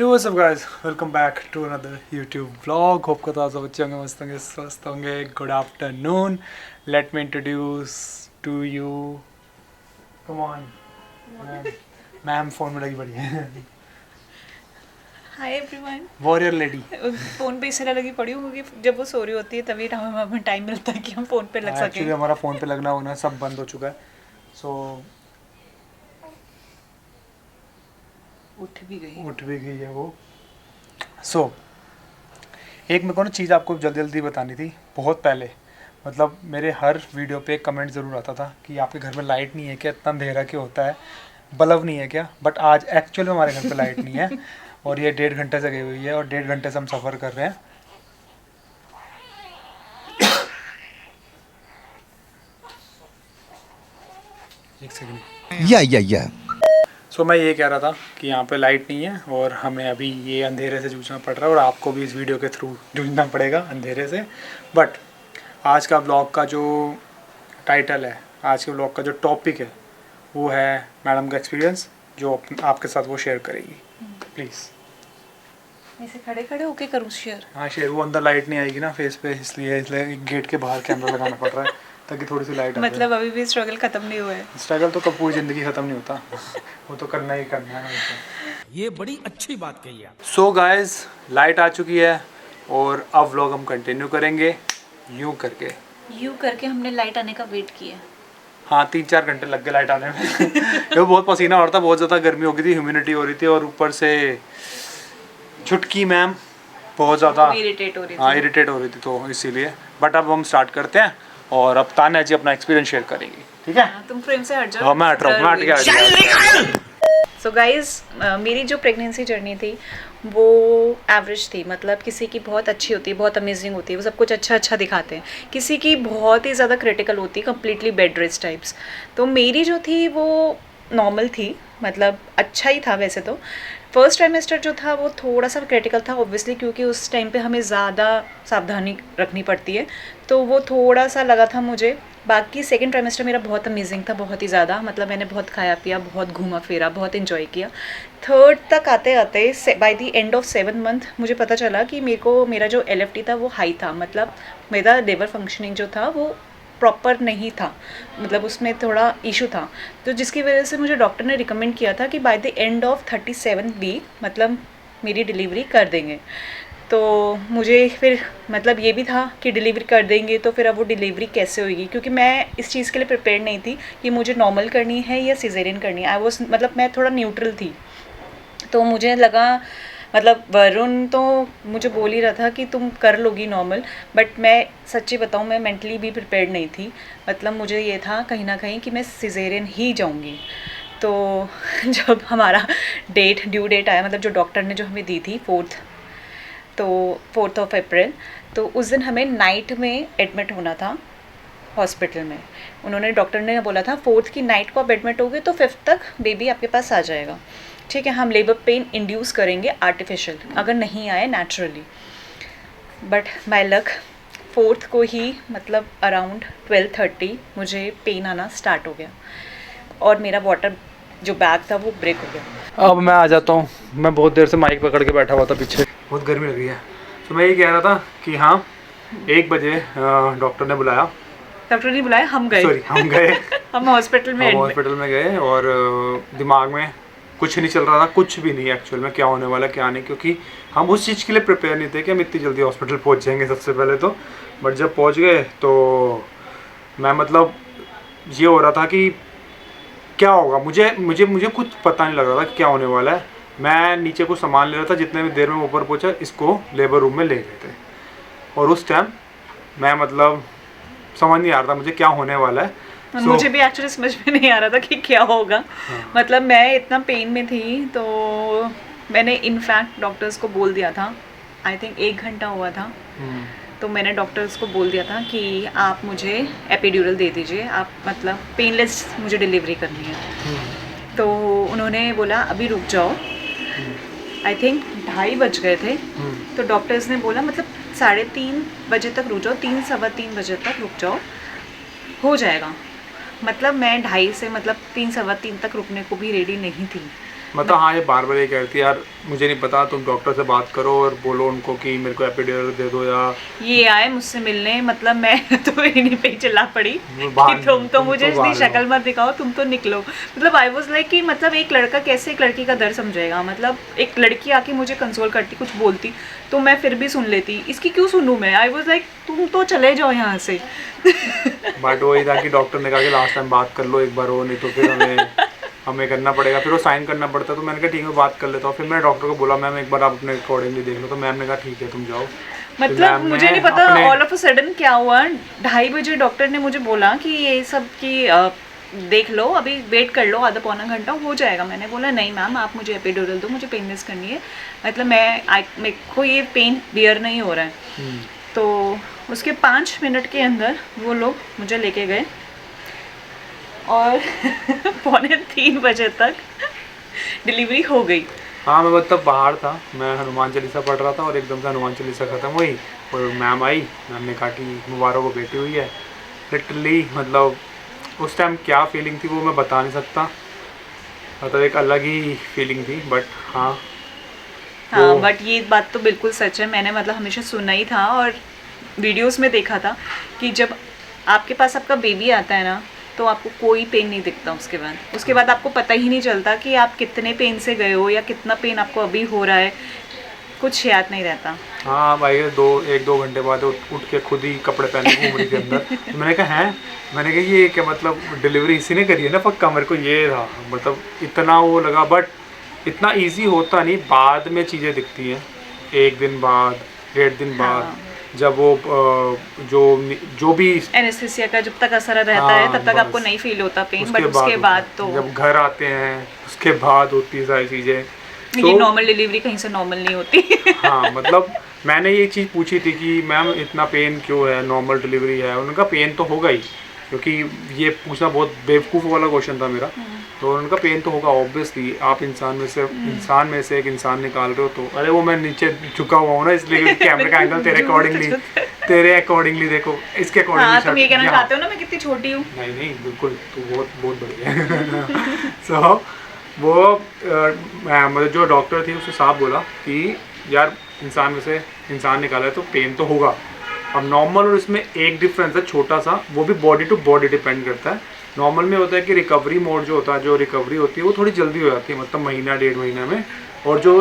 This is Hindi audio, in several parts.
Hey, what's up guys? Welcome back to another YouTube vlog. Hope that आप सब अच्छे होंगे, मस्त होंगे, स्वस्थ होंगे. Good afternoon. Let me introduce to you. Come on, ma'am phone में लगी पड़ी है. Hi everyone. Warrior lady. Phone पे इसलिए लगी पड़ी हूँ क्योंकि जब वो सो रही होती है तभी हमें टाइम मिलता है कि हम फ़ोन पे लग सकें. Actually हमारा फोन पे लगना होना सब बंद हो चुका है. So उठ भी गई है वो. So एक मेरे को ना चीज़ आपको जल्दी बतानी थी. बहुत पहले मतलब मेरे हर वीडियो पे कमेंट ज़रूर आता था कि आपके घर में लाइट नहीं है क्या, इतना अंधेरा क्यों होता है, बल्ब नहीं है क्या. बट आज एक्चुअल में हमारे घर पे लाइट नहीं है और ये 1.5 घंटे से गई हुई है और 1.5 घंटे से हम सफ़र कर रहे हैं. एक सेकंड. या सो मैं ये कह रहा था कि यहाँ पे लाइट नहीं है और हमें अभी ये अंधेरे से जूझना पड़ रहा है और आपको भी इस वीडियो के थ्रू जूझना पड़ेगा अंधेरे से. बट आज का ब्लॉग का जो टाइटल है, आज के ब्लॉग का जो टॉपिक है वो है मैडम का एक्सपीरियंस जो आपके साथ वो शेयर करेगी. प्लीज़. ऐसे खड़े खड़े होके करूँ शेयर? हाँ शेयर. वो अंदर लाइट नहीं आएगी ना फेस पे, इसलिए गेट के बाहर कैमरा लगाना पड़ रहा है ताकि थोड़ी सी लाइट. मतलब अभी भी स्ट्रगल ख़त्म नहीं हुआ है. स्ट्रगल तो कब पूरी ज़िंदगी ख़त्म नहीं होता. वो तो करना ही करना है. ये बड़ी अच्छी बात कही आप. सो गाइज लाइट आ चुकी है और अब व्लॉग हम कंटिन्यू करेंगे यूँ करके. हमने लाइट आने का वेट किया. हाँ 3-4 घंटे लग गए लाइट आने में. ये बहुत पसीना हो रहा था, बहुत ज़्यादा गर्मी हो गई थी, ह्यूमिडिटी हो रही थी और ऊपर से छुटकी मैम बहुत ज़्यादा इरिटेट हो रही थी. हाँ इरिटेट हो रही थी तो इसीलिए. बट अब हम स्टार्ट करते हैं और अब तान्या जी अपना एक्सपीरियंस शेयर करेंगी. ठीक है. तुम फ्रेम से हट जाओ. हाँ मैं हट रहा हूँ, मैं हट गया. सो गाइज मेरी जो प्रेगनेंसी जर्नी थी वो एवरेज थी. मतलब किसी की बहुत अच्छी होती है, बहुत अमेजिंग होती है, वो सब कुछ अच्छा दिखाते हैं. किसी की बहुत ही ज़्यादा क्रिटिकल होती है, कम्प्लीटली बेड रेस्ट टाइप्स. तो मेरी जो थी वो नॉर्मल थी, मतलब अच्छा ही था वैसे तो. फर्स्ट ट्राइमेस्टर जो था वो थोड़ा सा क्रिटिकल था ऑब्वियसली, क्योंकि उस टाइम पे हमें ज़्यादा सावधानी रखनी पड़ती है, तो वो थोड़ा सा लगा था मुझे. बाकी सेकंड ट्राइमेस्टर मेरा बहुत अमेजिंग था, बहुत ही ज़्यादा. मतलब मैंने बहुत खाया पिया, बहुत घूमा फिरा, बहुत इन्जॉय किया. थर्ड तक आते आते bye the end of 7 month मुझे पता चला कि मेरा जो LFT था वो हाई था. मतलब मेरा लिवर फंक्शनिंग जो था वो प्रॉपर नहीं था, मतलब उसमें थोड़ा इशू था. तो जिसकी वजह से मुझे डॉक्टर ने रिकमेंड किया था कि by the end of 37 week मतलब मेरी डिलीवरी कर देंगे. तो मुझे फिर मतलब ये भी था कि डिलीवरी कर देंगे तो फिर अब वो डिलीवरी कैसे होगी, क्योंकि मैं इस चीज़ के लिए प्रिपेयर नहीं थी कि मुझे नॉर्मल करनी है या सिजेरियन करनी है. आई वॉज मतलब मैं थोड़ा न्यूट्रल थी. तो मुझे लगा मतलब वरुण तो मुझे बोल ही रहा था कि तुम कर लोगी नॉर्मल, बट मैं सच्ची बताऊँ मैं मेंटली भी प्रिपेयर नहीं थी. मतलब मुझे ये था कहीं ना कहीं कि मैं सिजेरियन ही जाऊँगी. तो जब हमारा ड्यू डेट आया, मतलब जो डॉक्टर ने जो हमें दी थी 4th ऑफ अप्रैल, तो उस दिन हमें नाइट में एडमिट होना था हॉस्पिटल में. उन्होंने डॉक्टर ने बोला था 4th की नाइट को आप एडमिट होगे तो 5th तक बेबी आपके पास आ जाएगा. ठीक है, हम लेबर पेन इंड्यूस करेंगे आर्टिफिशियल, अगर नहीं आए naturally. But my luck 4th को ही मतलब अराउंड 12:30 मुझे पेन आना स्टार्ट हो गया और मेरा वाटर जो बैग था वो ब्रेक हो गया. अब मैं आ जाता हूँ. मैं बहुत देर से माइक पकड़ के बैठा हुआ था पीछे, बहुत गर्मी लग रही है. तो मैं ये कह रहा था कि हाँ 1 बजे डॉक्टर ने बुलाया. डॉक्टर ने बुलाया, हम गए. सॉरी हम गए. हम हॉस्पिटल में गए और दिमाग में कुछ नहीं चल रहा था, कुछ भी नहीं एक्चुअल में क्या होने वाला क्या नहीं, क्योंकि हम उस चीज़ के लिए प्रिपेयर नहीं थे कि हम इतनी जल्दी हॉस्पिटल पहुंच जाएंगे सबसे पहले तो. बट जब पहुंच गए तो मैं मतलब ये हो रहा था कि क्या होगा, मुझे कुछ पता नहीं लग रहा था कि क्या होने वाला है. मैं नीचे कुछ सामान ले रहा था, जितने भी देर में ऊपर पहुंचा इसको लेबर रूम में ले गए थे और उस टाइम मैं मतलब समझ नहीं आ रहा था मुझे क्या होने वाला है. मुझे भी एक्चुअली समझ में नहीं आ रहा था कि क्या होगा. हाँ. मतलब मैं इतना पेन में थी तो मैंने इनफैक्ट डॉक्टर्स को बोल दिया था, आई थिंक 1 घंटा हुआ था, तो मैंने डॉक्टर्स को बोल दिया था कि आप मुझे एपिड्यूरल दे दीजिए, आप मतलब पेनलेस मुझे डिलीवरी करनी है. तो उन्होंने बोला अभी रुक जाओ. आई थिंक 2:30 बज गए थे. तो डॉक्टर्स ने बोला मतलब 3:30 बजे तक रुक जाओ, 3 सवा 3 बजे तक रुक जाओ, हो जाएगा. मतलब मैं 2:30 से मतलब 3 सवा 3 तक रुकने को भी रेडी नहीं थी. मतलब हाँ, ये बार बार ये कहती है यार मुझे नहीं पता, तुम डॉक्टर से बात करो और बोलो उनको कि मेरे को एपिड्यूरल दे दो, या ये आए मुझसे मिलने, मतलब मैं तो इन्हीं पे ही चिल्ला पड़ी बाहर- कि तुम तो मुझे तुम तो इसकी बाहर शक्ल मत दिखाओ, तुम तो निकलो। मतलब आई वाज लाइक कि मतलब एक लड़का कैसे एक लड़की का दर्द समझेगा, मतलब एक लड़की आके मुझे कंसोल करती, कुछ बोलती तो मैं फिर भी सुन लेती, इसकी क्यों सुनूं मैं। आई वाज लाइक तुम तो चले जाओ यहाँ से। बट वही था कि डॉक्टर ने कहा कि लास्ट टाइम बात कर लो एक बार, वो नहीं तो फिर हमें करना पड़ेगा, फिर वो साइन करना पड़ता है। तो मैंने कहा ठीक है बात कर लेता हूँ। फिर मैंने डॉक्टर को बोला मैम एक बार आप अपने अकॉर्डिंगली देख लो, तो मैम ने कहा ठीक है तुम जाओ। फिर मतलब मैम मुझे ने नहीं पता अपने- ऑल ऑफ अ सडन क्या हुआ, 2:30 बजे डॉक्टर ने मुझे बोला कि ये सब की देख लो, अभी वेट कर लो, आधा पौना घंटा हो जाएगा। मैंने बोला नहीं मैम आप मुझे एपिड्यूरल दो, मुझे पेनलेस करनी है, मतलब मेरे को ये पेन बियर नहीं हो रहा है। हम्म, तो उसके 5 मिनट के अंदर वो लोग मुझे लेके गए और 2:45 बजे तक डिलीवरी हो गई। हाँ मैं मतलब बाहर था, मैं हनुमान चालीसा पढ़ रहा था और एकदम से हनुमान चालीसा ख़त्म हुई और मैम आई। मैम ने कहा कि मुबारक हो बेटी हुई है। लिटरली मतलब उस टाइम क्या फीलिंग थी वो मैं बता नहीं सकता, मतलब एक अलग ही फीलिंग थी। बट हाँ हाँ वो- बट ये बात तो बिल्कुल सच है, मैंने मतलब हमेशा सुना ही था और वीडियोस में देखा था कि जब आपके पास आपका बेबी आता है ना तो आपको कोई पेन नहीं दिखता उसके बाद आपको पता ही नहीं चलता कि आप कितने पेन से गए हो या कितना पेन आपको अभी हो रहा है, कुछ याद नहीं रहता। हाँ भाई 1-2 घंटे बाद उठ के खुद ही कपड़े पहन के घूम रही थी अंदर। तो मैंने कहा हैं, मैंने कहा ये क्या मतलब डिलीवरी इसी ने करी है ना पक्का। मेरे को ये था मतलब इतना वो लगा, बट इतना इजी होता नहीं, बाद में चीज़ें दिखती हैं 1 दिन बाद 1.5 दिन बाद। हाँ। जब वो जो भी एनेस्थीसिया का जब तक असर रहता हाँ, है तब तक आपको बस। नहीं फील होता पेन, बट उसके होता बाद है। तो जब घर आते हैं उसके बाद होती है सारी चीज़ें। ये नॉर्मल डिलीवरी कहीं से नॉर्मल नहीं होती। हाँ मतलब मैंने ये चीज़ पूछी थी कि मैम इतना पेन क्यों है, नॉर्मल डिलीवरी है। उनका पेन तो होगा ही, क्योंकि ये पूछना बहुत बेवकूफ़ वाला क्वेश्चन था मेरा। तो उनका पेन तो होगा ऑब्वियसली, आप इंसान में से एक इंसान निकाल रहे हो। तो अरे वो मैं नीचे झुका हुआ हूँ ना इसलिए कैमरे का एंगल तेरे अकॉर्डिंगली देखो, इसके हाँ अकॉर्डिंगली तुम ये कहना चाहते हो ना मैं कितनी छोटी हूँ। नहीं नहीं बिल्कुल, तो बहुत बहुत बढ़िया है। सो वो मतलब जो डॉक्टर थी उसने साफ बोला कि यार इंसान में से इंसान निकाला है तो पेन तो होगा। अब नॉर्मल और इसमें एक डिफरेंस है छोटा सा, वो भी बॉडी टू बॉडी डिपेंड करता है। नॉर्मल में होता है कि रिकवरी मोड जो होता है, जो रिकवरी होती है वो थोड़ी जल्दी हो जाती है, मतलब महीना 1.5 महीना में। और जो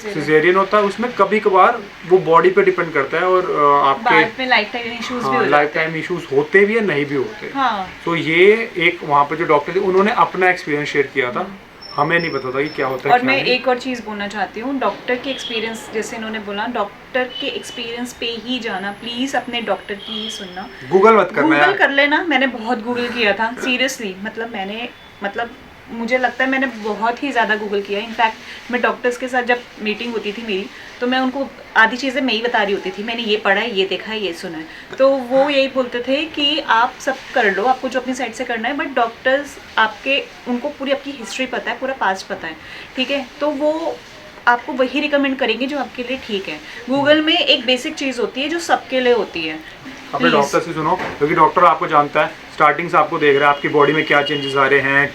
सिजेरियन होता है उसमें कभी कभार वो बॉडी पे डिपेंड करता है और आपके बाद में लाइफ टाइम इश्यूज भी हो लाइफ जाते हैं। टाइम इश्यूज होते भी है नहीं भी होते। हाँ तो ये एक वहाँ पे जो डॉक्टर थे उन्होंने अपना एक्सपीरियंस शेयर किया था, हमें नहीं पता था कि क्या होता है और क्या मैं नहीं। एक और चीज़ बोलना चाहती हूँ, डॉक्टर के एक्सपीरियंस जैसे इन्होंने बोला डॉक्टर के एक्सपीरियंस पे ही जाना, प्लीज़ अपने डॉक्टर की ही सुनना। गूगल मत करना गूगल यार। कर लेना, मैंने बहुत गूगल किया था सीरियसली, मतलब मुझे लगता है मैंने बहुत ही ज़्यादा गूगल किया। इनफैक्ट मैं डॉक्टर्स के साथ जब मीटिंग होती थी मेरी तो मैं उनको आधी चीज़ें मैं ही बता रही होती थी, मैंने ये पढ़ा है, ये देखा है, ये सुना है। तो वो यही बोलते थे कि आप सब कर लो, आपको जो अपनी साइड से करना है, बट डॉक्टर्स आपके उनको पूरी आपकी हिस्ट्री पता है, पूरा पास्ट पता है, ठीक है, तो वो आपको वही रिकमेंड करेंगे जो आपके लिए ठीक है। गूगल में एक बेसिक चीज़ होती है जो सबके लिए होती है। अपने Please. डॉक्टर से सुनो, क्योंकि डॉक्टर आपको जानता है, स्टार्टिंग से आपको देख रहा है आपकी बॉडी में क्या चेंजेस आ रहे हैं,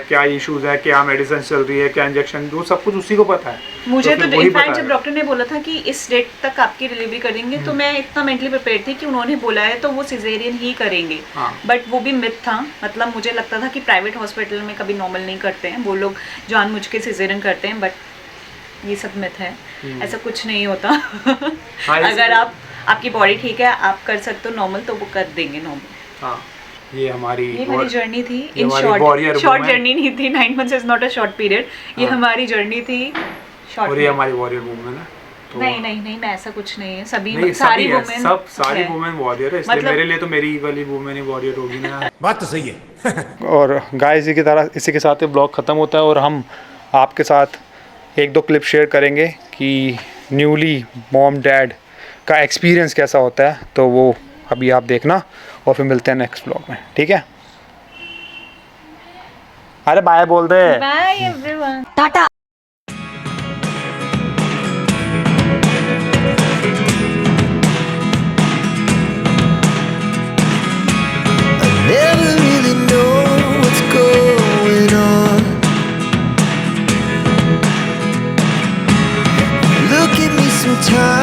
क्या इश्यूज है, क्या मेडिसिन चल रही है, क्या इंजेक्शन, वो सब कुछ उसी को पता है। मुझे फिर तो वही इनफैक्ट जब बताएगा। डॉक्टर ने बोला था कि इस डेट तक आपकी डिलीवरी कर देंगे तो मैं इतना मेंटली प्रिपेयर थी कि उन्होंने बोला है तो वो सिजेरियन ही करेंगे। हाँ। बट वो भी मिथ था, मतलब मुझे लगता था कि प्राइवेट हॉस्पिटल में कभी नॉर्मल नहीं करते हैं, वो लोग जानबूझ के सिजेरियन करते हैं, बट ये सब मिथ है, ऐसा कुछ नहीं होता। हाँ, अगर आपकी बॉडी ठीक है, आप कर सकते हो नॉर्मल तो वो कर देंगे नॉर्मल। हाँ ये हमारी जर्नी थी ये इन हमारी warrior शॉर्ट woman। जर्नी नहीं थी, 9 months is not a short period, ये हाँ। हमारी जर्नी थी शॉर्ट। और ये हमारी वॉरियर वूमेन है। तो नहीं मैं ऐसा कुछ नहीं है, सभी नहीं सारी सभी है, वुमेन सब सारी वुमेन वॉरियर है, इसलिए मतलब- मेरे लिए तो मेरी वाली वुमेन ही वॉरियर होगी ना। बात तो सही है। और गाइस इसी के साथ ये ब्लॉग ख़त्म होता है और हम आपके साथ 1-2 क्लिप शेयर करेंगे कि न्यूली मॉम डैड का एक्सपीरियंस कैसा होता है, तो वो अभी आप देखना और फिर मिलते हैं नेक्स्ट ब्लॉग में, ठीक है। अरे बाय बोल दे। Bye everyone. Tata. Never really know what's going on. time